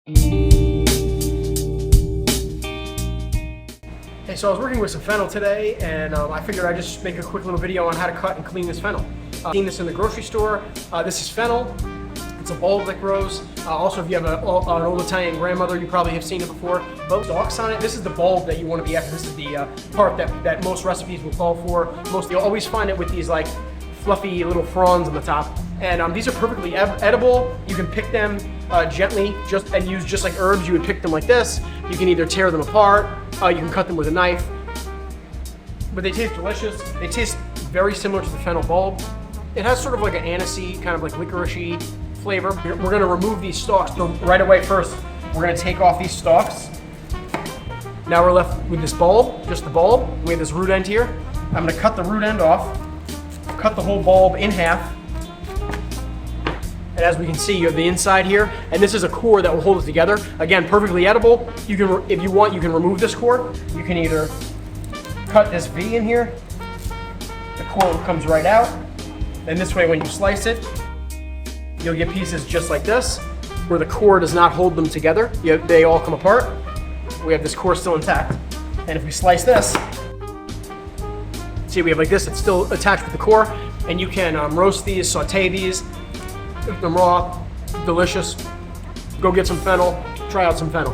Hey, so I was working with some fennel today, and I figured I'd just make a quick little video on how to cut and clean this fennel. I've seen this in the grocery store. This is fennel. It's a bulb that grows. Also, if you have an old Italian grandmother, you probably have seen it before. Both stalks on it. This is the bulb that you want to be after. This is the part that most recipes will call for. You'll always find it with these like fluffy little fronds on the top. And these are perfectly edible. You can pick them gently and use just like herbs. You would pick them like this. You can either tear them apart, you can cut them with a knife. But they taste delicious. They taste very similar to the fennel bulb. It has sort of like an anisey, kind of like licorice-y flavor. We're gonna remove these stalks. So right away first, we're gonna take off these stalks. Now we're left with this bulb, just the bulb. We have this root end here. I'm gonna cut the root end off, cut the whole bulb in half. And as we can see, you have the inside here, and this is a core that will hold it together. Again, perfectly edible. You can, if you want, you can remove this core. You can either cut this V in here. The core comes right out. And this way, when you slice it, you'll get pieces just like this, where the core does not hold them together. They all come apart. We have this core still intact. And if we slice this, see, we have like this, it's still attached with the core, and you can roast these, saute these, cook them raw, delicious. Go get some fennel, try out some fennel.